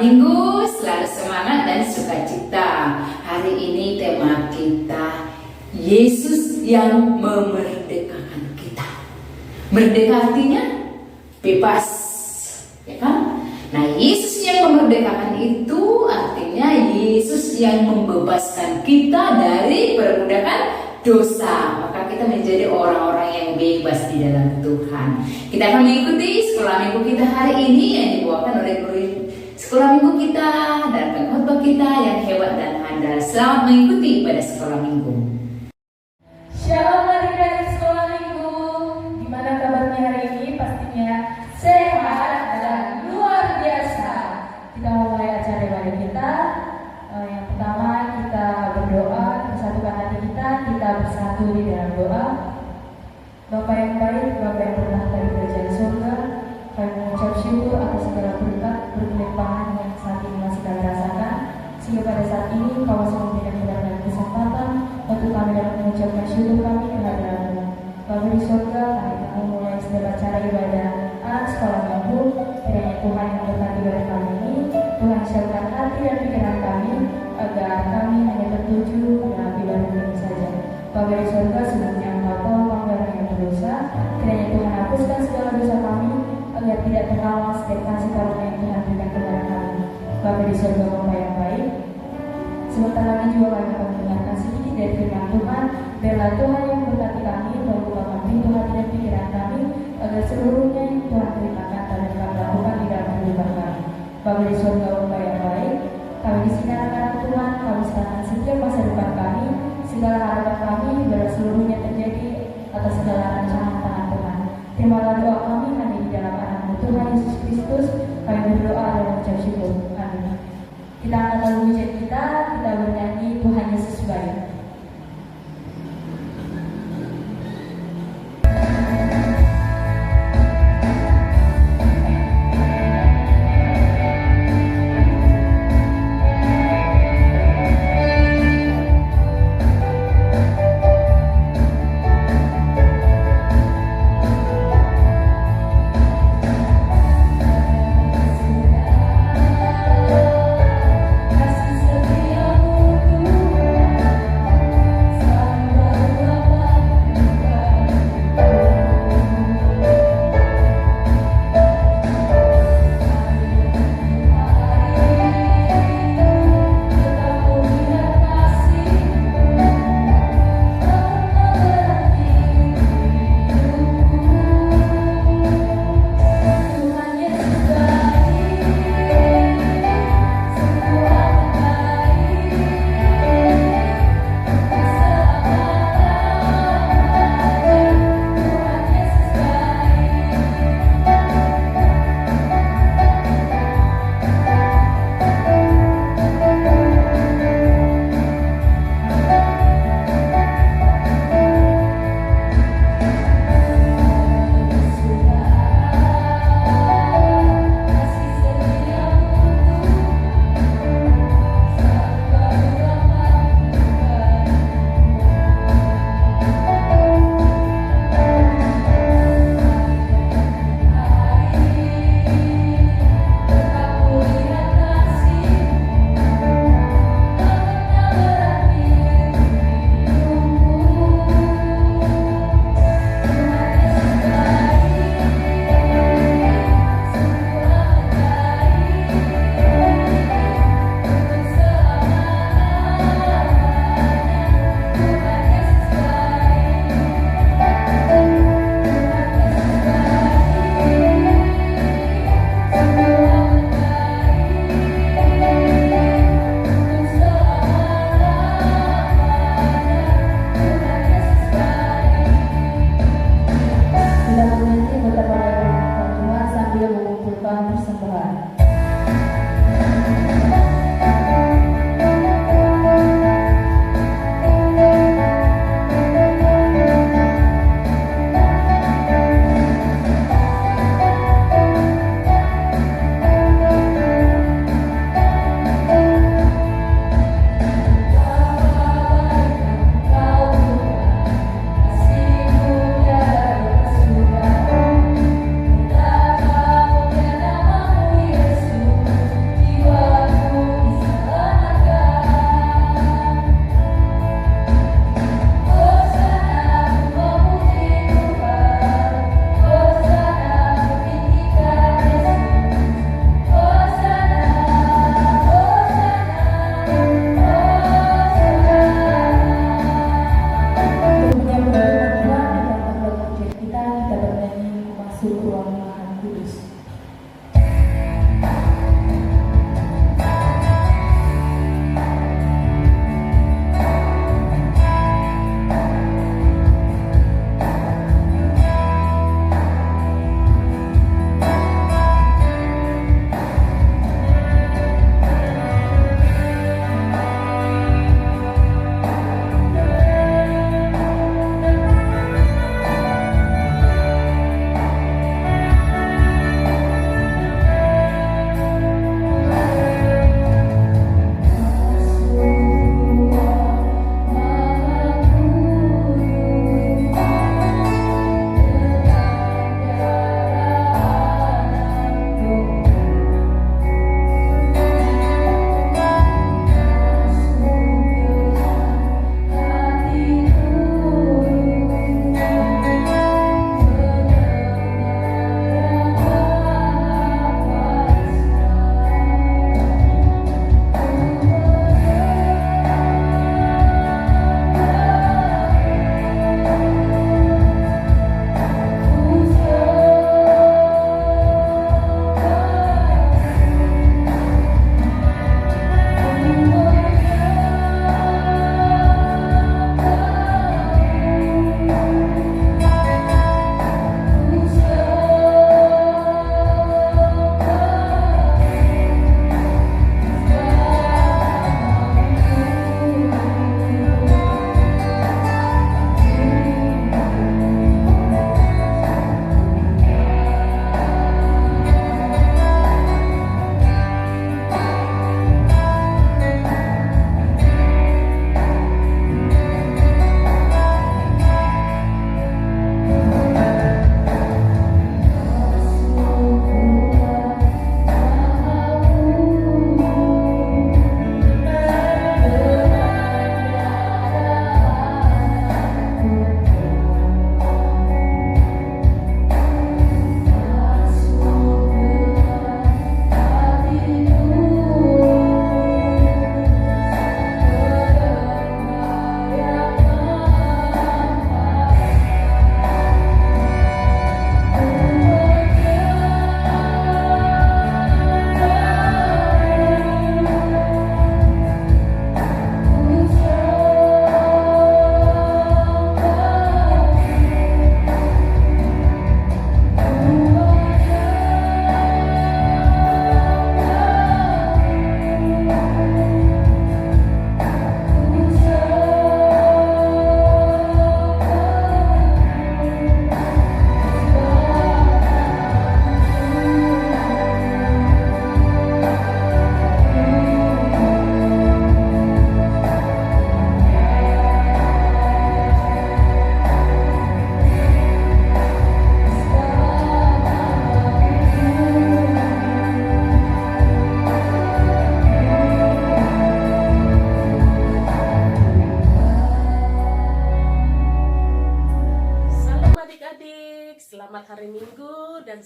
Minggu selalu semangat dan sukacita. Hari ini tema kita Yesus yang memerdekakan kita. Merdeka artinya bebas, ya kan? Nah, Yesus yang memerdekakan itu artinya Yesus yang membebaskan kita dari perbudakan dosa. Maka kita menjadi orang-orang yang bebas di dalam Tuhan. Kita akan mengikuti sekolah minggu kita hari ini yang dibawakan oleh guru sekolah minggu kita dan pengkhotbah kita yang hebat dan handal. Selamat mengikuti pada sekolah minggu. Shalom adik-adik sekolah minggu. Gimana kabarnya hari ini? Pastinya sehat dan luar biasa. Kita mulai acara ibadah kita. Yang pertama kita berdoa, bersatukan hati kita bersatu di dalam doa. Bapa yang baik, Bapa yang bertahta di kerajaan surga, kami mengucap syukur atas segala berkat berkelimpahan yang saat ini masih kami rasakan, sehingga pada saat ini Kau masih memberikan kepada kesempatan untuk kami dapat mengucapkan syukur kami kehadiran-Mu. Bapa di surga, kami mulai setiap acara ibadah sekolah minggu. Kiranya Tuhan yang memberkati ibadah kami ini, Tuhan siapkan hati dan pikiran kami agar kami hanya tertuju dalam ibadah ini saja. Bapa di surga, sebelumnya Engkau tahu kami orang yang berdosa, kiranya Tuhan hapuskan segala dosa kami agar tidak terhalang setiap kasih karunia yang Tuhan berikan kepada kami. Bapa di surga, Bapa yang baik, sebentar lagi juga kami akan mendengarkan sedikit dari firman Tuhan. Biarlah Tuhan yang memberkati kami, membukakan pintu hati dan pikiran kami agar seluruhnya yang Tuhan ceritakan dan kami lakukan di dalam kehidupan kami. Bapa di surga, Bapa yang baik, kami di sini anak-anak Tuhan, kami serahkan setiap masa depan kami, segala harapan kami, biarlah seluruhnya terjadi atas segala rancangan tangan Tuhan. Terimalah doa kami hanya di dalam anak-Mu Tuhan Yesus Kristus. Kami berdoa dan mengucap syukur. Amin. Kita angkat lagu pujian kita bernyanyi Tuhan Yesus baik.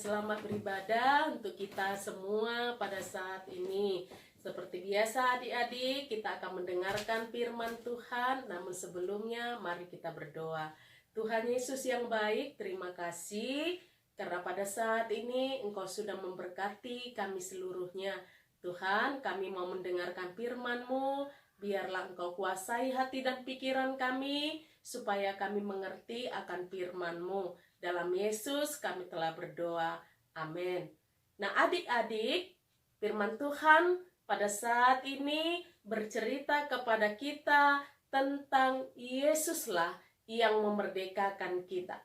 selamat beribadah untuk kita semua pada saat ini. Seperti biasa adik-adik, kita akan mendengarkan firman Tuhan. Namun sebelumnya mari kita berdoa. Tuhan Yesus yang baik, terima kasih karena pada saat ini Engkau sudah memberkati kami seluruhnya. Tuhan, kami mau mendengarkan firman-Mu. Biarlah Engkau kuasai hati dan pikiran kami, supaya kami mengerti akan firman-Mu. Dalam Yesus kami telah berdoa. Amin. Nah adik-adik, firman Tuhan pada saat ini bercerita kepada kita tentang Yesuslah yang memerdekakan kita.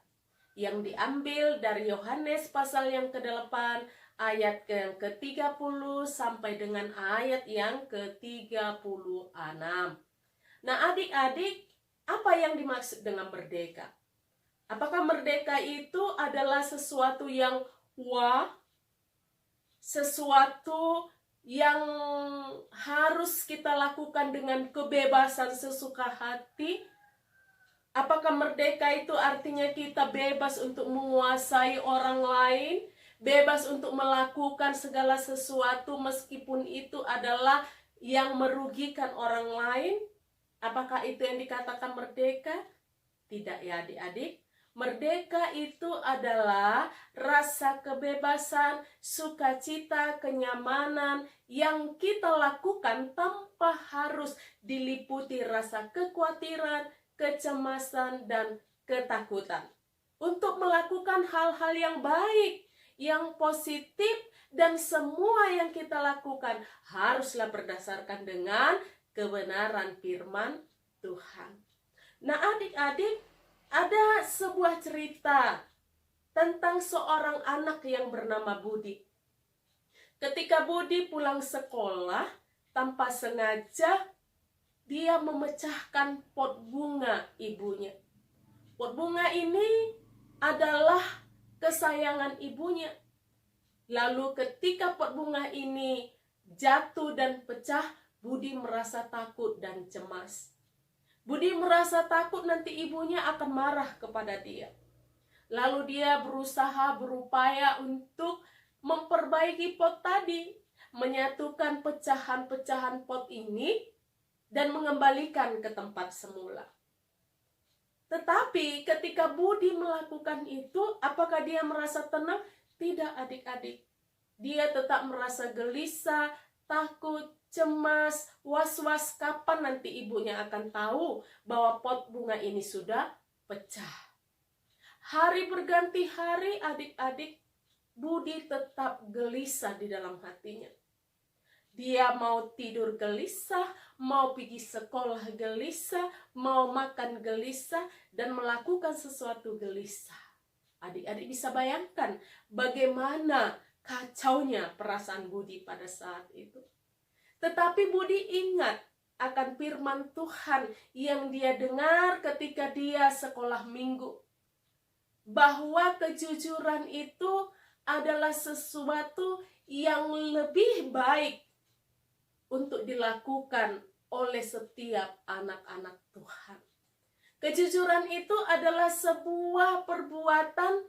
Yang diambil dari Yohanes pasal yang ke-8 ayat yang ke-30 sampai dengan ayat yang ke-36. Nah adik-adik, apa yang dimaksud dengan merdeka? Apakah merdeka itu adalah sesuatu yang wah, sesuatu yang harus kita lakukan dengan kebebasan sesuka hati? Apakah merdeka itu artinya kita bebas untuk menguasai orang lain, bebas untuk melakukan segala sesuatu meskipun itu adalah yang merugikan orang lain? Apakah itu yang dikatakan merdeka? Tidak ya adik-adik. Merdeka itu adalah rasa kebebasan, sukacita, kenyamanan yang kita lakukan tanpa harus diliputi rasa kekhawatiran, kecemasan, dan ketakutan. Untuk melakukan hal-hal yang baik, yang positif, dan semua yang kita lakukan haruslah berdasarkan dengan kebenaran firman Tuhan. Nah adik-adik, ada sebuah cerita tentang seorang anak yang bernama Budi. Ketika Budi pulang sekolah, tanpa sengaja dia memecahkan pot bunga ibunya. Pot bunga ini adalah kesayangan ibunya. Lalu ketika pot bunga ini jatuh dan pecah, Budi merasa takut dan cemas. Budi merasa takut nanti ibunya akan marah kepada dia. Lalu dia berupaya untuk memperbaiki pot tadi, menyatukan pecahan-pecahan pot ini dan mengembalikan ke tempat semula. Tetapi ketika Budi melakukan itu, apakah dia merasa tenang? Tidak adik-adik. Dia tetap merasa gelisah, takut, cemas, was-was kapan nanti ibunya akan tahu bahwa pot bunga ini sudah pecah. Hari berganti hari adik-adik, Budi tetap gelisah di dalam hatinya. Dia mau tidur gelisah, mau pergi sekolah gelisah, mau makan gelisah, dan melakukan sesuatu gelisah. Adik-adik bisa bayangkan bagaimana kacaunya perasaan Budi pada saat itu. Tetapi Budi ingat akan firman Tuhan yang dia dengar ketika dia sekolah minggu. Bahwa kejujuran itu adalah sesuatu yang lebih baik untuk dilakukan oleh setiap anak-anak Tuhan. Kejujuran itu adalah sebuah perbuatan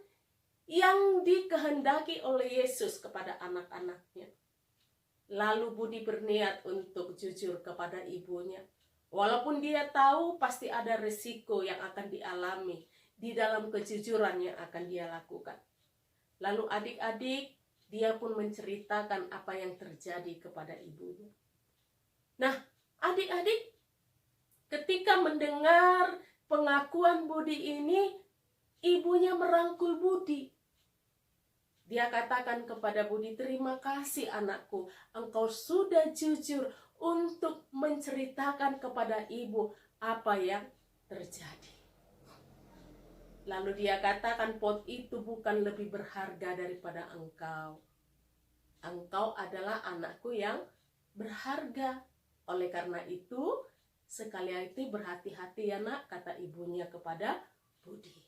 yang dikehendaki oleh Yesus kepada anak-anaknya. Lalu Budi berniat untuk jujur kepada ibunya. Walaupun dia tahu pasti ada risiko yang akan dialami di dalam kejujuran yang akan dia lakukan. Lalu adik-adik, dia pun menceritakan apa yang terjadi kepada ibunya. Nah, adik-adik, ketika mendengar pengakuan Budi ini, ibunya merangkul Budi. Dia katakan kepada Budi, terima kasih anakku, engkau sudah jujur untuk menceritakan kepada ibu apa yang terjadi. Lalu dia katakan, pot itu bukan lebih berharga daripada engkau. Engkau adalah anakku yang berharga. Oleh karena itu, sekali lagi berhati-hati ya nak, kata ibunya kepada Budi.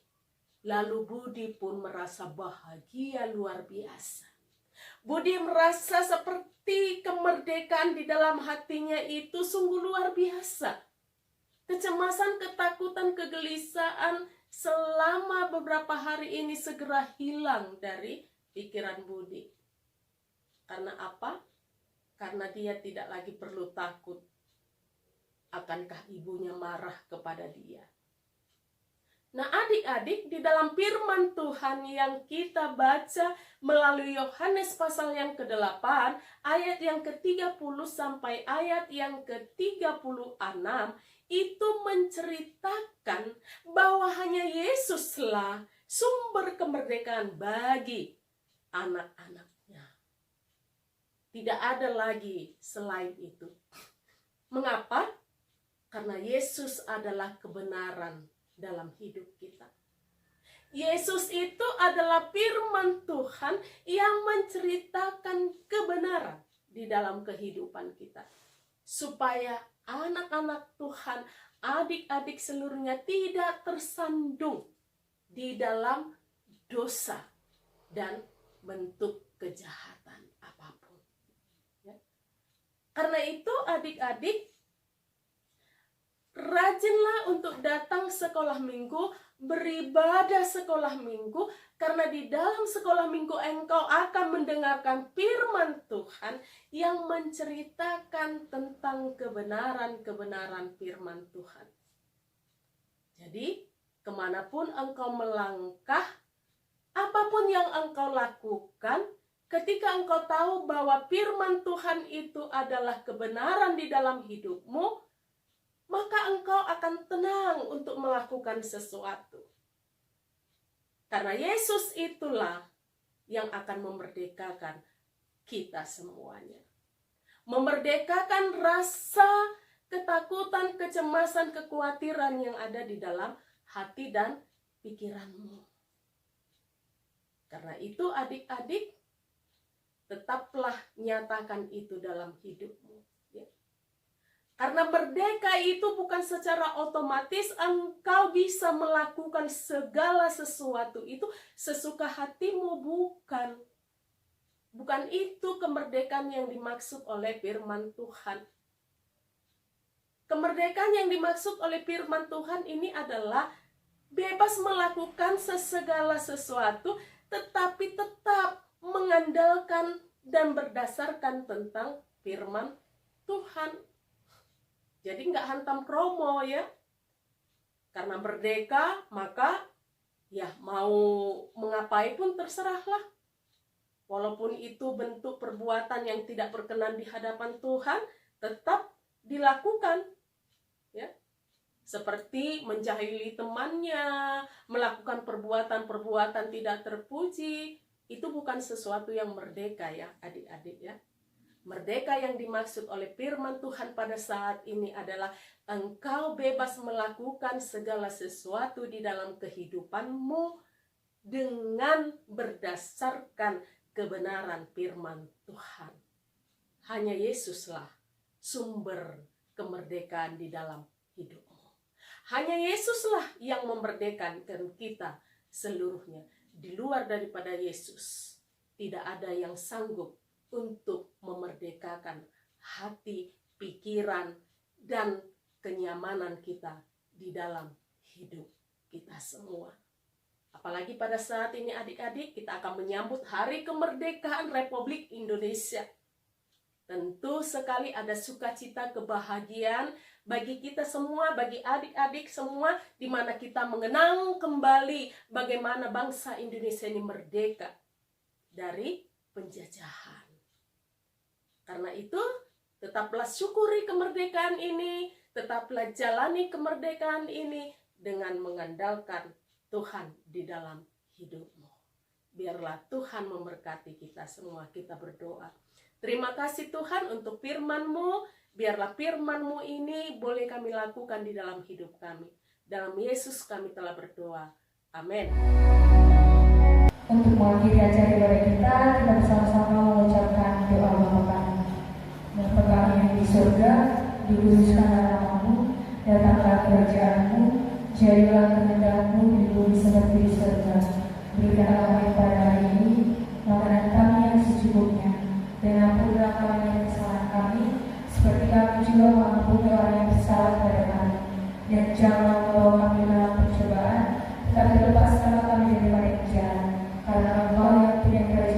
Lalu Budi pun merasa bahagia luar biasa. Budi merasa seperti kemerdekaan di dalam hatinya itu sungguh luar biasa. Kecemasan, ketakutan, kegelisahan selama beberapa hari ini segera hilang dari pikiran budi. Karena apa? Karena dia tidak lagi perlu takut akankah ibunya marah kepada dia. Nah adik-adik, di dalam firman Tuhan yang kita baca melalui Yohanes pasal yang ke-8, ayat yang ke-30 sampai ayat yang ke-36, itu menceritakan bahwa hanya Yesuslah sumber kemerdekaan bagi anak-anaknya. Tidak ada lagi selain itu. Mengapa? Karena Yesus adalah kebenaran dalam hidup kita. Yesus itu adalah firman Tuhan yang menceritakan kebenaran di dalam kehidupan kita. Supaya anak-anak Tuhan, adik-adik seluruhnya tidak tersandung di dalam dosa dan bentuk kejahatan apapun. Ya. Karena itu adik-adik, rajinlah untuk datang sekolah minggu, beribadah sekolah minggu, karena di dalam sekolah minggu engkau akan mendengarkan firman Tuhan yang menceritakan tentang kebenaran-kebenaran firman Tuhan. Jadi, kemanapun engkau melangkah, apapun yang engkau lakukan, ketika engkau tahu bahwa firman Tuhan itu adalah kebenaran di dalam hidupmu, maka engkau akan tenang untuk melakukan sesuatu. Karena Yesus itulah yang akan memerdekakan kita semuanya. Memerdekakan rasa ketakutan, kecemasan, kekhawatiran yang ada di dalam hati dan pikiranmu. Karena itu adik-adik, tetaplah nyatakan itu dalam hidupmu. Karena merdeka itu bukan secara otomatis engkau bisa melakukan segala sesuatu itu sesuka hatimu, bukan. Bukan itu kemerdekaan yang dimaksud oleh firman Tuhan. Kemerdekaan yang dimaksud oleh firman Tuhan ini adalah bebas melakukan segala sesuatu, tetapi tetap mengandalkan dan berdasarkan tentang firman Tuhan. Jadi nggak hantam promo ya. Karena merdeka, maka ya mau mengapai pun terserahlah. Walaupun itu bentuk perbuatan yang tidak berkenan di hadapan Tuhan, tetap dilakukan. Ya. Seperti menjahili temannya, melakukan perbuatan-perbuatan tidak terpuji, itu bukan sesuatu yang merdeka ya adik-adik ya. Merdeka yang dimaksud oleh firman Tuhan pada saat ini adalah engkau bebas melakukan segala sesuatu di dalam kehidupanmu dengan berdasarkan kebenaran firman Tuhan. Hanya Yesuslah sumber kemerdekaan di dalam hidupmu. Hanya Yesuslah yang memerdekakan kita seluruhnya. Di luar daripada Yesus, tidak ada yang sanggup untuk memerdekakan hati, pikiran, dan kenyamanan kita di dalam hidup kita semua. Apalagi pada saat ini adik-adik, kita akan menyambut Hari Kemerdekaan Republik Indonesia. Tentu sekali ada sukacita, kebahagiaan bagi kita semua, bagi adik-adik semua, di mana kita mengenang kembali bagaimana bangsa Indonesia ini merdeka dari penjajahan. Karena itu, tetaplah syukuri kemerdekaan ini, tetaplah jalani kemerdekaan ini dengan mengandalkan Tuhan di dalam hidupmu. Biarlah Tuhan memberkati kita semua, kita berdoa. Terima kasih Tuhan untuk firman-Mu, biarlah firman-Mu ini boleh kami lakukan di dalam hidup kami. Dalam Yesus kami telah berdoa. Amin. Untuk mengakhiri acara ibadah kita bersama-sama mengucapkan doa Bapa Bapa kami yang di surga, dikuduskanlah namamu, datanglah kerajaan-Mu, jadilah kehendak-Mu di bumi seperti di surga. Berikanlah kami pada hari ini makanan kami yang secukupnya, dan ampunilah kami yang kesalahan kami, seperti kami juga mengampuni orang yang bersalah kepada kami. Dan janganlah membawa kami dalam pencobaan, tetapi lepaskanlah kami daripada yang jahat, karena Engkau yang punya kerajaan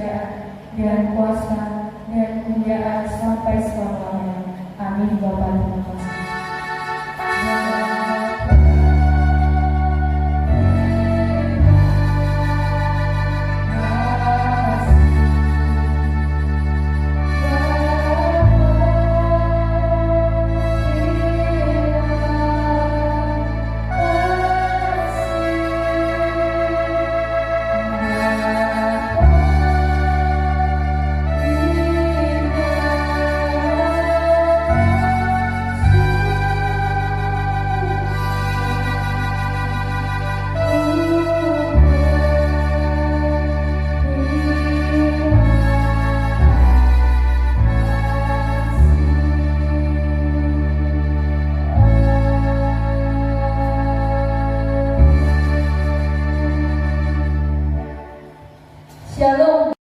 Shalom.